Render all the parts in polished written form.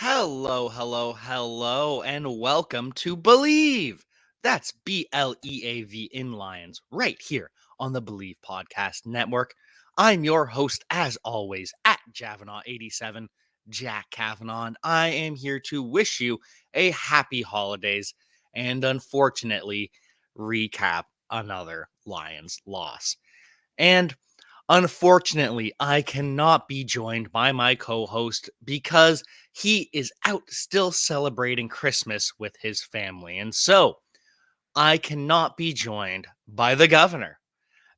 Hello, and welcome to Believe. That's BLEAV in Lions, right here on the Believe Podcast Network. I'm your host, as always, at Cavanagh87, Jack Cavanagh, and I am here to wish you a happy holidays and unfortunately recap another Lions loss. And unfortunately, I cannot be joined by my co host because he is out still celebrating Christmas with his family. And so I cannot be joined by the governor,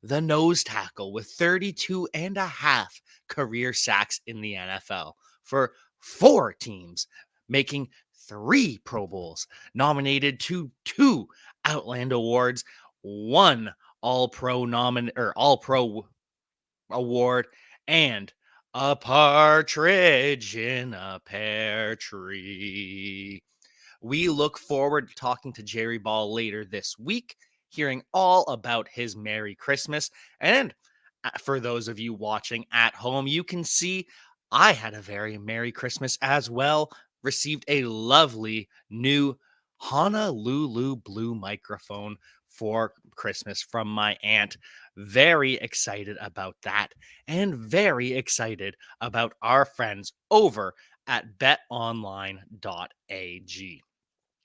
the nose tackle with 32 and a half career sacks in the NFL for four teams, making three Pro Bowls, nominated to two Outland Awards, one All Pro award, and a partridge in a pear tree. We look forward to talking to Jerry Ball later this week, hearing all about his Merry Christmas. And for those of you watching at home, you can see I had a very Merry Christmas as well. Received a lovely new Honolulu Blue microphone for Christmas from my aunt. Very excited about that, and very excited about our friends over at betonline.ag.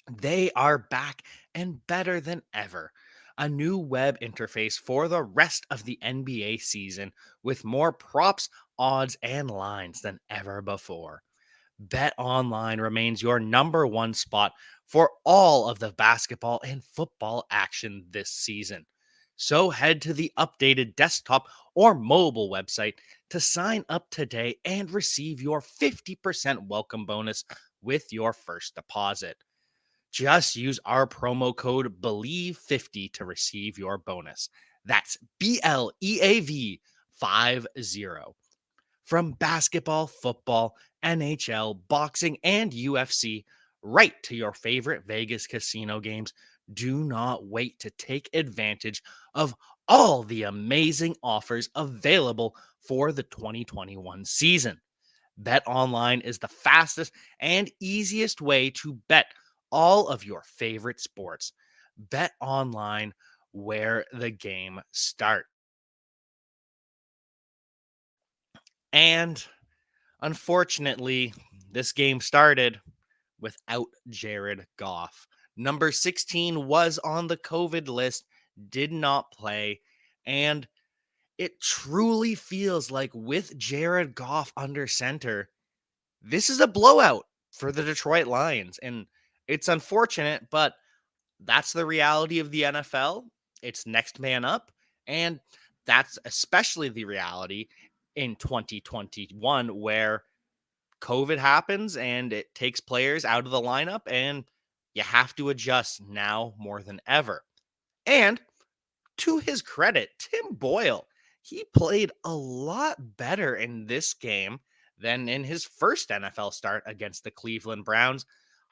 They are back and better than ever. A new web interface for the rest of the NBA season with more props, odds, and lines than ever before. Bet Online remains your number one spot for all of the basketball and football action this season. So head to the updated desktop or mobile website to sign up today and receive your 50% welcome bonus with your first deposit. Just use our promo code BELIEVE50 to receive your bonus. That's BLEAV 50. From basketball, football, NHL, boxing, and UFC, right to your favorite Vegas casino games, do not wait to take advantage of all the amazing offers available for the 2021 season. Bet Online is the fastest and easiest way to bet all of your favorite sports. Bet Online, where the game starts. And unfortunately, this game started without Jared Goff. Number 16 was on the COVID list, did not play, and it truly feels like with Jared Goff under center, this is a blowout for the Detroit Lions. And it's unfortunate, but that's the reality of the NFL. It's next man up. And that's especially the reality in 2021, where COVID happens and it takes players out of the lineup, and you have to adjust now more than ever. And to his credit, Tim Boyle, he played a lot better in this game than in his first NFL start against the Cleveland Browns.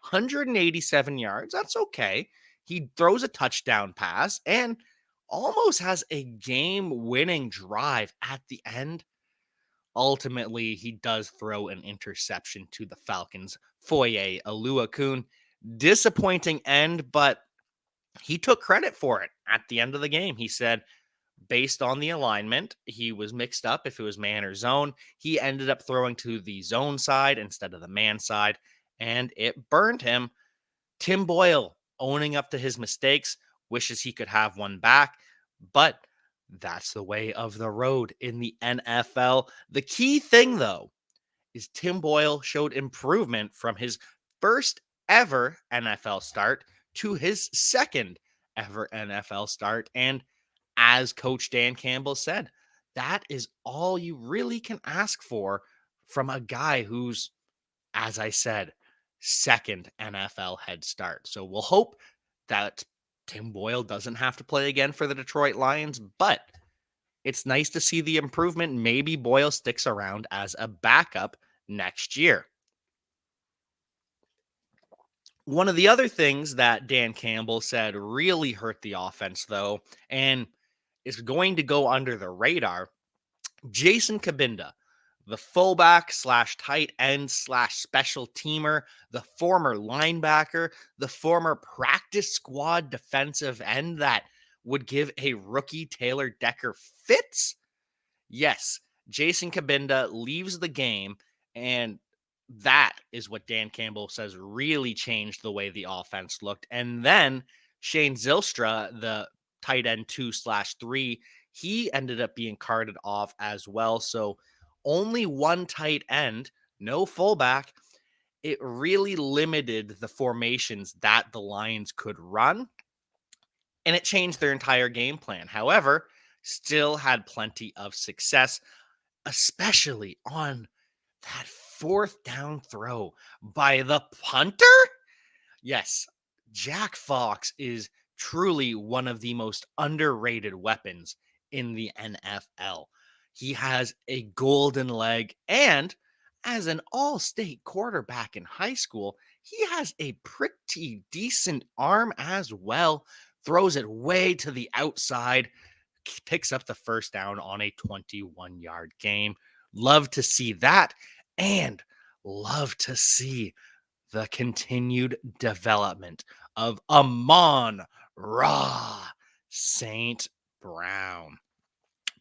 187 yards, that's okay. He throws a touchdown pass and almost has a game winning drive at the end. Ultimately, he does throw an interception to the Falcons. Foye Aluakun. Disappointing end, but he took credit for it at the end of the game. He said, based on the alignment, he was mixed up if it was man or zone. He ended up throwing to the zone side instead of the man side, and it burned him. Tim Boyle owning up to his mistakes, wishes he could have one back, but that's the way of the road in the NFL. The key thing, though, is Tim Boyle showed improvement from his first ever NFL start to his second ever NFL start. And as Coach Dan Campbell said, that is all you really can ask for from a guy who's, as I said, second NFL head start. So we'll hope that Tim Boyle doesn't have to play again for the Detroit Lions, but it's nice to see the improvement. Maybe Boyle sticks around as a backup next year. One of the other things that Dan Campbell said really hurt the offense, though, and is going to go under the radar, Jason Cabinda, The fullback slash tight end slash special teamer, the former linebacker, the former practice squad defensive end that would give a rookie Taylor Decker fits. Yes, Jason Cabinda leaves the game, and that is what Dan Campbell says really changed the way the offense looked. And then Shane Zylstra, the tight end 2/3, he ended up being carted off as well. So only one tight end, no fullback. It really limited the formations that the Lions could run, and it changed their entire game plan. However, still had plenty of success, especially on that fourth down throw by the punter. Yes, Jack Fox is truly one of the most underrated weapons in the NFL. He has a golden leg, and as an all state quarterback in high school, he has a pretty decent arm as well. Throws it way to the outside, picks up the first down on a 21-yard gain. Love to see that, and love to see the continued development of Amon-Ra St. Brown.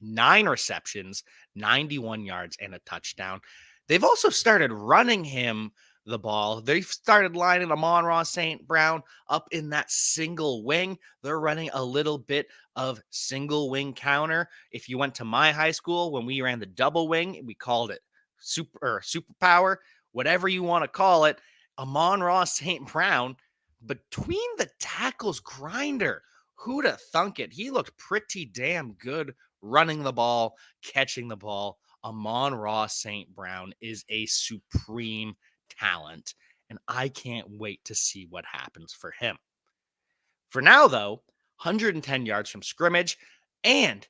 9 receptions, 91 yards, and a touchdown. They've also started running him the ball. They've started lining Amon-Ra St. Brown up in that single wing. They're running a little bit of single wing counter. If you went to my high school, when we ran the double wing, we called it superpower, whatever you want to call it. Amon-Ra St. Brown, between the tackles grinder. Who'd have thunk it? He looked pretty damn good running the ball, catching the ball. Amon-Ra St. Brown is a supreme talent, and I can't wait to see what happens for him. For now, though, 110 yards from scrimmage, and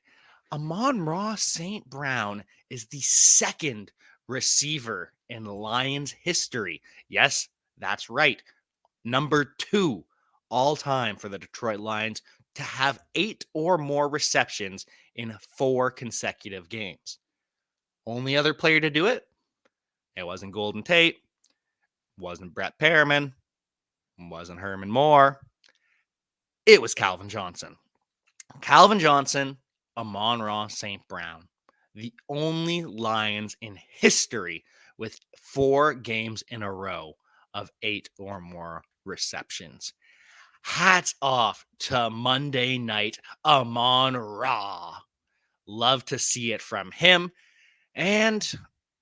Amon-Ra St. Brown is the second receiver in Lions history. Yes, that's right. Number 2 all time for the Detroit Lions to have 8 or more receptions in 4 consecutive games. Only other player to do it? It wasn't Golden Tate, wasn't Brett Perriman, wasn't Herman Moore. It was Calvin Johnson. Calvin Johnson, Amon-Ra St. Brown, the only Lions in history with 4 games in a row of 8 or more receptions. Hats off to Monday night Amon-Ra. Love to see it from him. And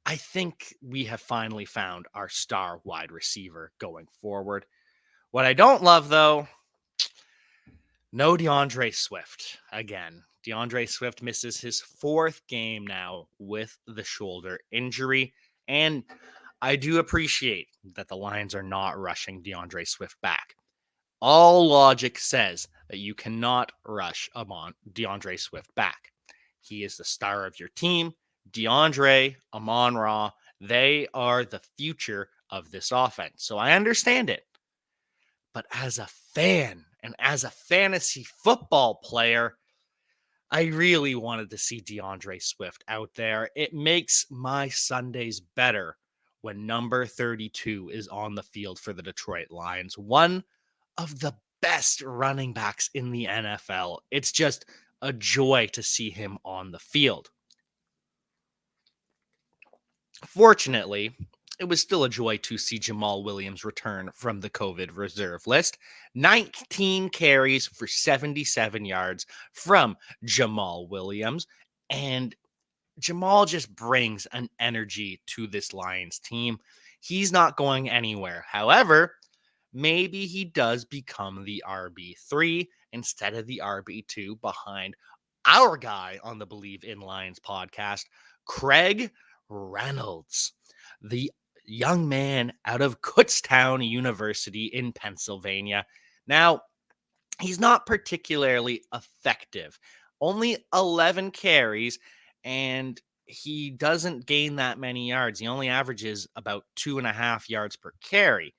I think we have finally found our star wide receiver going forward. What I don't love, though, no DeAndre Swift again. DeAndre Swift misses his 4th game now with the shoulder injury. And I do appreciate that the Lions are not rushing DeAndre Swift back. All logic says that you cannot rush DeAndre Swift back. He is the star of your team. DeAndre, Amon-Ra, they are the future of this offense. So I understand it. But as a fan and as a fantasy football player, I really wanted to see DeAndre Swift out there. It makes my Sundays better when number 32 is on the field for the Detroit Lions. One of the best running backs in the NFL. It's just a joy to see him on the field. Fortunately, it was still a joy to see Jamal Williams return from the COVID reserve list. 19 carries for 77 yards from Jamal Williams. And Jamal just brings an energy to this Lions team. He's not going anywhere. However, maybe he does become the RB3 instead of the RB2 behind our guy on the Believe in Lions podcast, Craig Reynolds, the young man out of Kutztown University in Pennsylvania. Now, he's not particularly effective, only 11 carries, and he doesn't gain that many yards. He only averages about 2.5 yards per carry.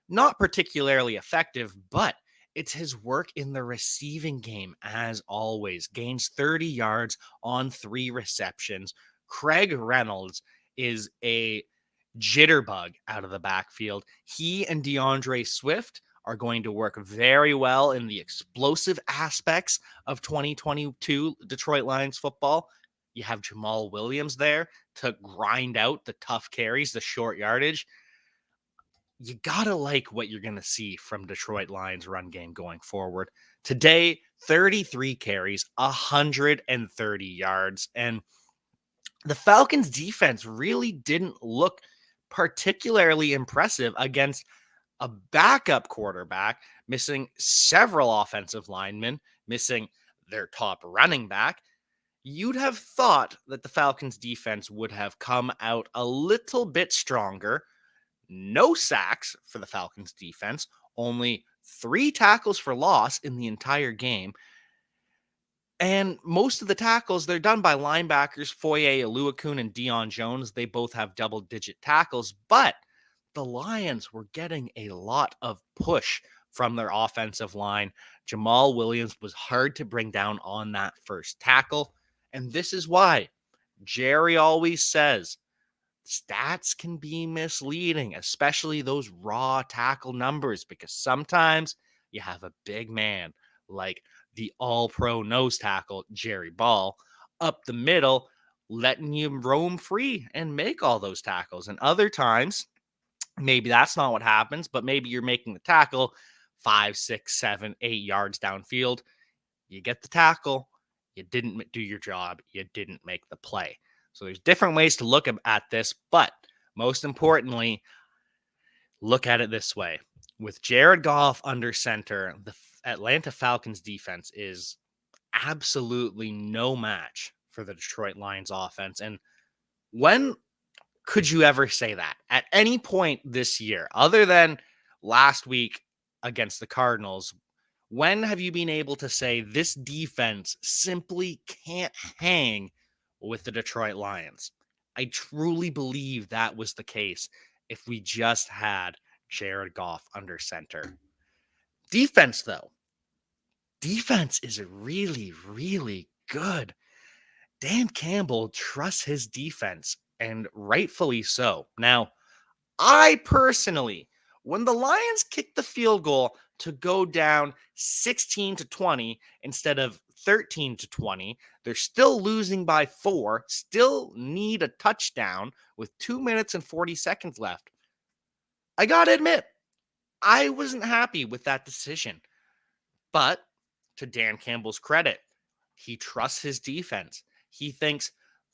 Not particularly effective, but it's his work in the receiving game, as always. Gains 30 yards on 3 receptions. Craig Reynolds is a jitterbug out of the backfield. He and DeAndre Swift are going to work very well in the explosive aspects of 2022 Detroit Lions football. You have Jamal Williams there to grind out the tough carries, the short yardage. You gotta like what you're gonna see from Detroit Lions run game going forward. Today, 33 carries, 130 yards, and the Falcons defense really didn't look particularly impressive against a backup quarterback, missing several offensive linemen, missing their top running back. You'd have thought that the Falcons defense would have come out a little bit stronger. No sacks for the Falcons defense, only 3 tackles for loss in the entire game. And most of the tackles, they're done by linebackers Foye Oluokun and Deion Jones. They both have double-digit tackles, but the Lions were getting a lot of push from their offensive line. Jamal Williams was hard to bring down on that first tackle, and this is why Jerry always says stats can be misleading, especially those raw tackle numbers, because sometimes you have a big man like the all-pro nose tackle, Jerry Ball, up the middle, letting you roam free and make all those tackles. And other times, maybe that's not what happens, but maybe you're making the tackle 5, 6, 7, 8 yards downfield. You get the tackle, you didn't do your job, you didn't make the play. So there's different ways to look at this, but most importantly, look at it this way. With Jared Goff under center, the Atlanta Falcons defense is absolutely no match for the Detroit Lions offense. And when could you ever say that? At any point this year, other than last week against the Cardinals, when have you been able to say this defense simply can't hang with the Detroit Lions? I truly believe that was the case if we just had Jared Goff under center. Defense, though, defense is really, really good. Dan Campbell trusts his defense, and rightfully so. Now, I personally, when the Lions kicked the field goal to go down 16-20 instead of 13-20, they're still losing by 4, still need a touchdown with 2 minutes and 40 seconds left. I gotta admit, I wasn't happy with that decision. But to Dan Campbell's credit, he trusts his defense. He thinks,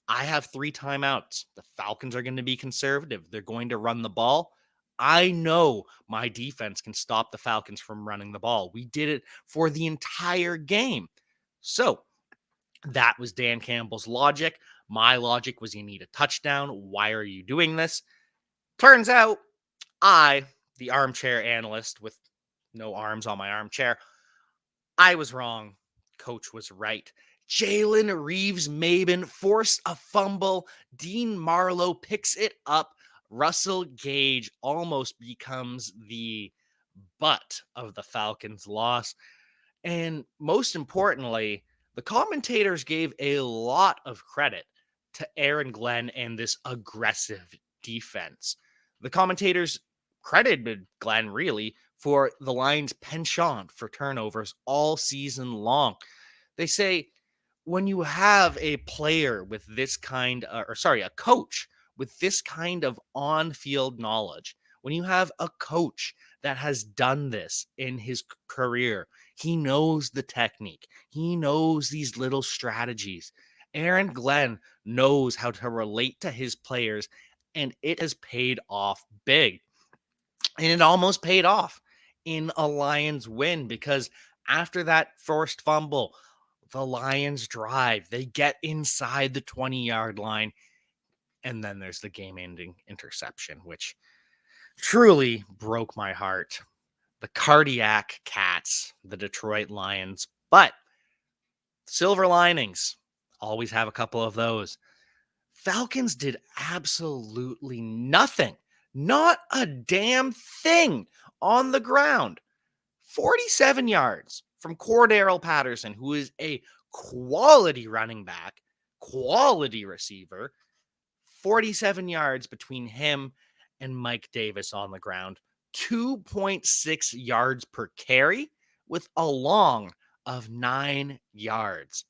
I have 3 timeouts. The Falcons are going to be conservative. They're going to run the ball. I know my defense can stop the Falcons from running the ball. We did it for the entire game. So that was Dan Campbell's logic. My logic was you need a touchdown. Why are you doing this? Turns out I, the armchair analyst with no arms on my armchair, I was wrong. Coach was right. Jalen Reeves-Maybin forced a fumble. Dean Marlowe picks it up. Russell Gage almost becomes the butt of the Falcons' loss. And most importantly, the commentators gave a lot of credit to Aaron Glenn and this aggressive defense. The commentators credited Glenn really for the Lions' penchant for turnovers all season long. They say when you have a player with this kind, a coach with this kind of on-field knowledge, when you have a coach that has done this in his career, he knows the technique, he knows these little strategies. Aaron Glenn knows how to relate to his players, and it has paid off big. And it almost paid off in a Lions win because after that forced fumble, the Lions drive. They get inside the 20-yard line, and then there's the game-ending interception, which truly broke my heart. The cardiac cats, the Detroit Lions. But silver linings, always have a couple of those. Falcons did absolutely nothing, not a damn thing on the ground. 47 yards from Cordero Patterson, who is a quality running back, quality receiver. 47 yards between him and Mike Davis on the ground, 2.6 yards per carry with a long of 9 yards.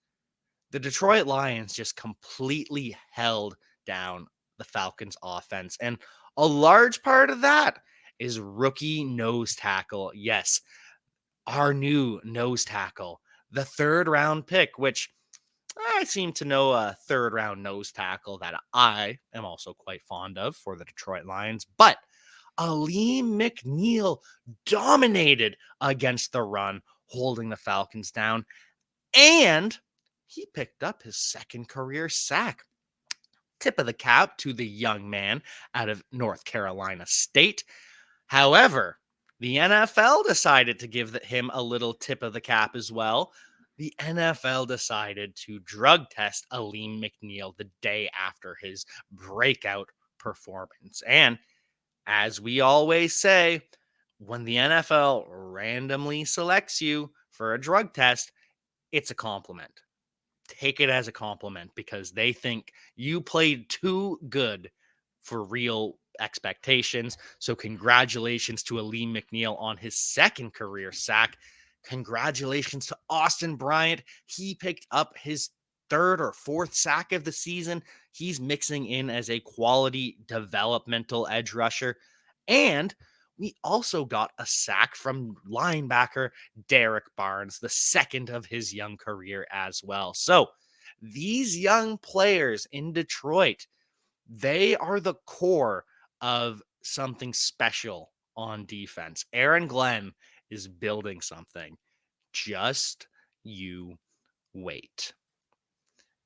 The Detroit Lions just completely held down the Falcons offense. And a large part of that is rookie nose tackle. Yes, our new nose tackle, the third round pick, which I seem to know a third round nose tackle that I am also quite fond of for the Detroit Lions. But Aleem McNeil dominated against the run, holding the Falcons down. And he picked up his second career sack. Tip of the cap to the young man out of North Carolina State. However, the NFL decided to give him a little tip of the cap as well. The NFL decided to drug test Aleem McNeil the day after his breakout performance. And as we always say, when the NFL randomly selects you for a drug test, it's a compliment. Take it as a compliment because they think you played too good for real expectations. So, congratulations to Aleem McNeil on his second career sack. Congratulations to Austin Bryant. He picked up his third or fourth sack of the season. He's mixing in as a quality developmental edge rusher. And we also got a sack from linebacker Derek Barnes, the second of his young career as well. So these young players in Detroit, they are the core of something special on defense. Aaron Glenn is building something. Just you wait.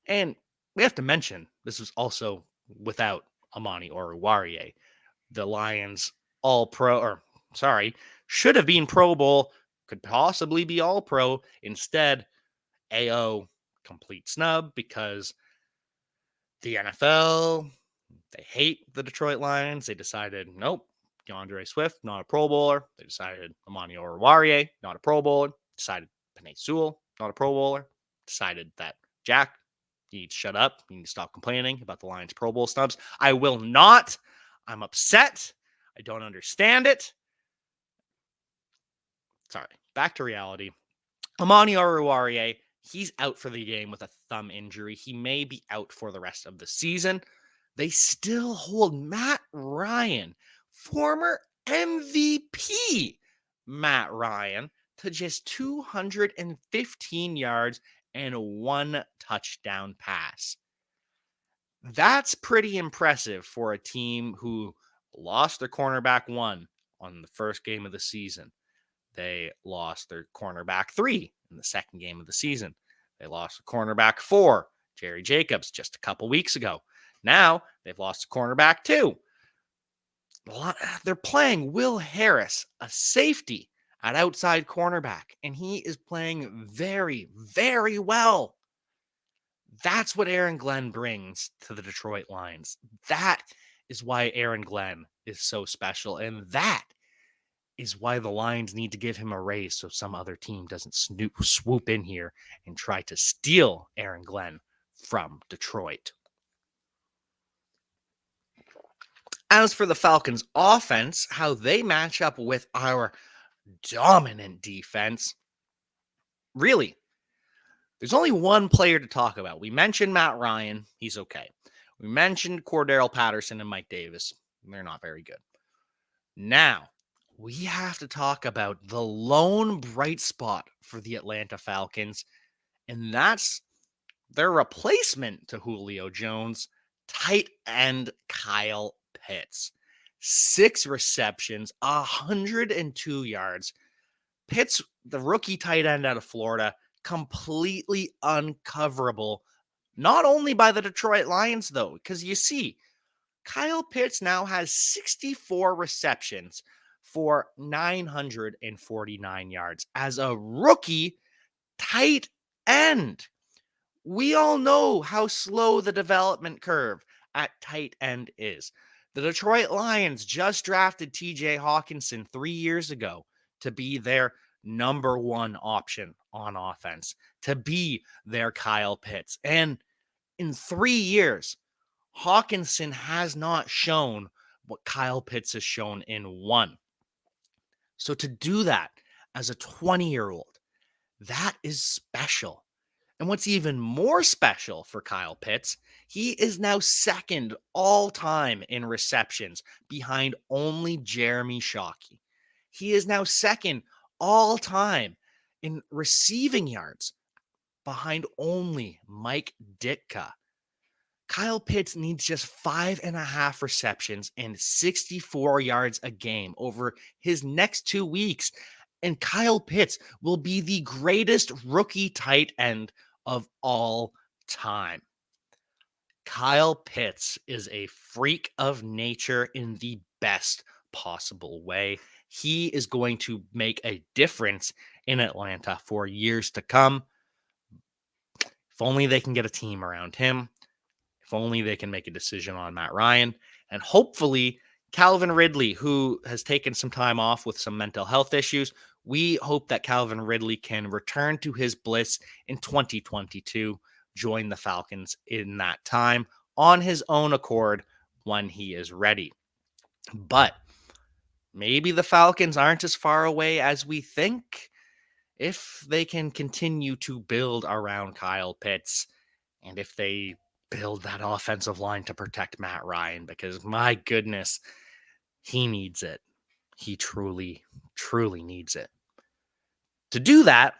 And we have to mention this was also without Amani Oruwariye. The Lions should have been Pro Bowl, could possibly be All Pro. Instead, AO complete snub because the NFL, they hate the Detroit Lions. They decided, nope, DeAndre Swift, not a Pro Bowler. They decided Amani Oruwariye, not a Pro Bowler. Decided Penei Sewell, not a Pro Bowler. Decided that Jack, you need to shut up. You need to stop complaining about the Lions Pro Bowl snubs. I will not. I'm upset. I don't understand it. Sorry. Back to reality. Amani Oruwariye, he's out for the game with a thumb injury. He may be out for the rest of the season. They still hold Matt Ryan, former MVP Matt Ryan, to just 215 yards and 1 touchdown pass. That's pretty impressive for a team who lost their cornerback 1 on the first game of the season. They lost their cornerback 3 in the second game of the season. They lost the cornerback 4, Jerry Jacobs, just a couple weeks ago. Now they've lost the cornerback 2. They're playing Will Harris, a safety, at outside cornerback, and he is playing very, very well. That's what Aaron Glenn brings to the Detroit Lions. That is why Aaron Glenn is so special, and that is why the Lions need to give him a raise so some other team doesn't swoop in here and try to steal Aaron Glenn from Detroit. As for the Falcons' offense, how they match up with our dominant defense, really, there's only one player to talk about. We mentioned Matt Ryan. He's okay. We mentioned Cordarrelle Patterson and Mike Davis. They're not very good. Now, we have to talk about the lone bright spot for the Atlanta Falcons, and that's their replacement to Julio Jones, tight end Kyle Pitts. 6 receptions, 102 yards. Pitts, the rookie tight end out of Florida, completely uncoverable, not only by the Detroit Lions, though, because you see, Kyle Pitts now has 64 receptions for 949 yards as a rookie tight end. We all know how slow the development curve at tight end is. The Detroit Lions just drafted TJ Hawkinson 3 years ago to be their number 1 option on offense, to be their Kyle Pitts. And in 3 years, Hawkinson has not shown what Kyle Pitts has shown in one. So to do that as a 20-year-old, that is special. And what's even more special for Kyle Pitts, he is now second all time in receptions behind only Jeremy Shockey. He is now second all time in receiving yards behind only Mike Ditka. Kyle Pitts needs just 5.5 receptions and 64 yards a game over his next 2 weeks. And Kyle Pitts will be the greatest rookie tight end of all time. Kyle Pitts is a freak of nature in the best possible way. He is going to make a difference in Atlanta for years to come. If only they can get a team around him. If only they can make a decision on Matt Ryan. And hopefully, Calvin Ridley, who has taken some time off with some mental health issues, we hope that Calvin Ridley can return to his bliss in 2022, join the Falcons in that time on his own accord when he is ready. But maybe the Falcons aren't as far away as we think if they can continue to build around Kyle Pitts and if they build that offensive line to protect Matt Ryan, because my goodness, he needs it. He truly, truly needs it. To do that,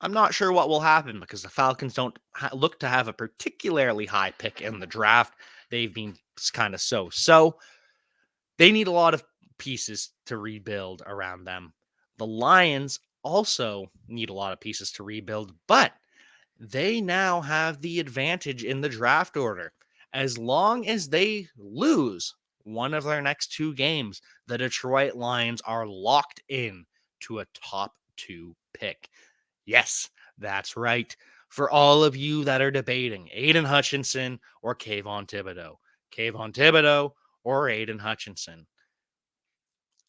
I'm not sure what will happen because the Falcons don't look to have a particularly high pick in the draft. They've been kind of so. They need a lot of pieces to rebuild around them. The Lions also need a lot of pieces to rebuild, but they now have the advantage in the draft order. As long as they lose one of their next 2 games, the Detroit Lions are locked in to a top 2 pick. Yes, that's right. For all of you that are debating Aiden Hutchinson or Kayvon Thibodeau or Aiden Hutchinson,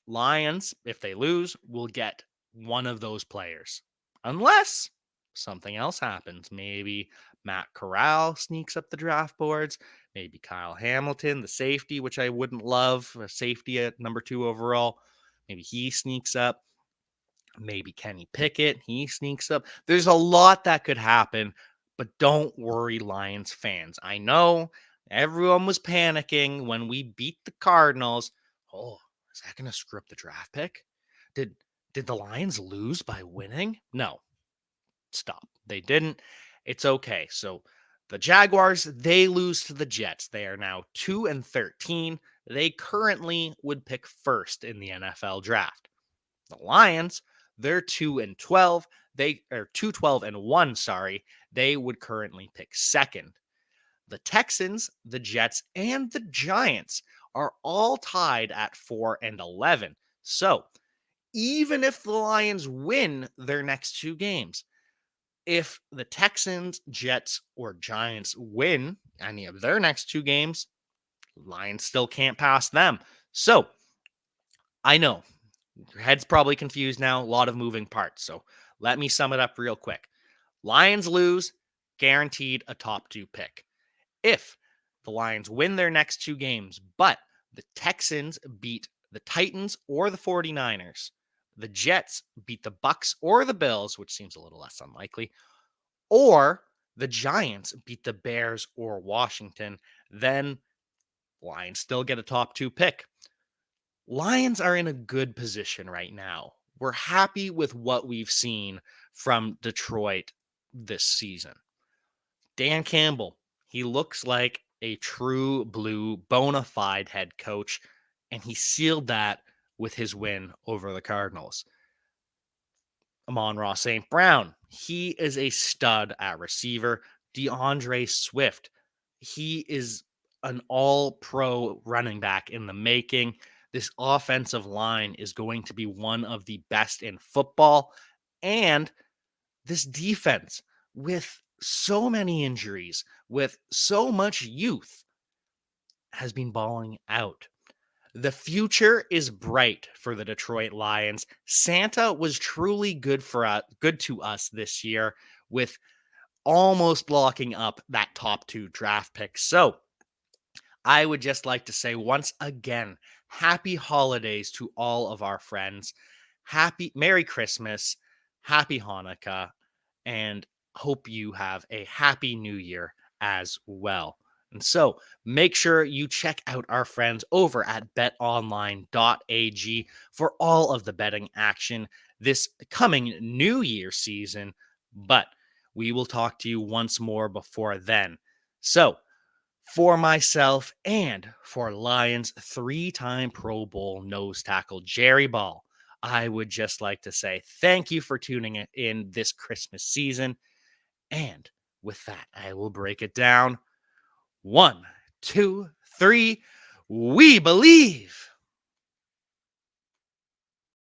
Lions, if they lose, will get one of those players. Unless something else happens. Maybe Matt Corral sneaks up the draft boards. Maybe Kyle Hamilton, the safety, which I wouldn't love, a safety at number 2 overall. Maybe he sneaks up. Maybe Kenny Pickett, he sneaks up. There's a lot that could happen, but don't worry, Lions fans. I know everyone was panicking when we beat the Cardinals. Oh, is that going to screw up the draft pick? Did the Lions lose by winning? No. Stop. They didn't. It's okay. So the Jaguars, they lose to the Jets. They are now 2-13. They currently would pick first in the NFL draft. The Lions, they're 2-12. They are 2-12-1, sorry. They would currently pick second. The Texans, the Jets, and the Giants are all tied at 4-11. So, even if the Lions win their next 2 games, if the Texans, Jets, or Giants win any of their next 2 games, Lions still can't pass them. So, I know your head's probably confused now, a lot of moving parts. So, let me sum it up real quick. Lions lose, guaranteed a top 2 pick. If the Lions win their next 2 games, but the Texans beat the Titans or the 49ers, the Jets beat the Bucks or the Bills, which seems a little less unlikely, or the Giants beat the Bears or Washington, then Lions still get a top 2 pick. Lions are in a good position right now. We're happy with what we've seen from Detroit this season. Dan Campbell, he looks like a true blue bona fide head coach, and he sealed that with his win over the Cardinals. Amon-Ra St. Brown, he is a stud at receiver. DeAndre Swift, he is an all-pro running back in the making. This offensive line is going to be one of the best in football. And this defense, with so many injuries, with so much youth, has been balling out. The future is bright for the Detroit Lions. Santa was truly good to us this year with almost locking up that top 2 draft pick. So I would just like to say once again, happy holidays to all of our friends. Happy Merry Christmas, happy Hanukkah, and hope you have a happy new year as well. And so make sure you check out our friends over at betonline.ag for all of the betting action this coming new year season. But we will talk to you once more before then. So, for myself and for Lions 3-time Pro Bowl nose tackle Jerry Ball, I would just like to say thank you for tuning in this Christmas season. And with that, I will break it down. 1, 2, 3. We believe.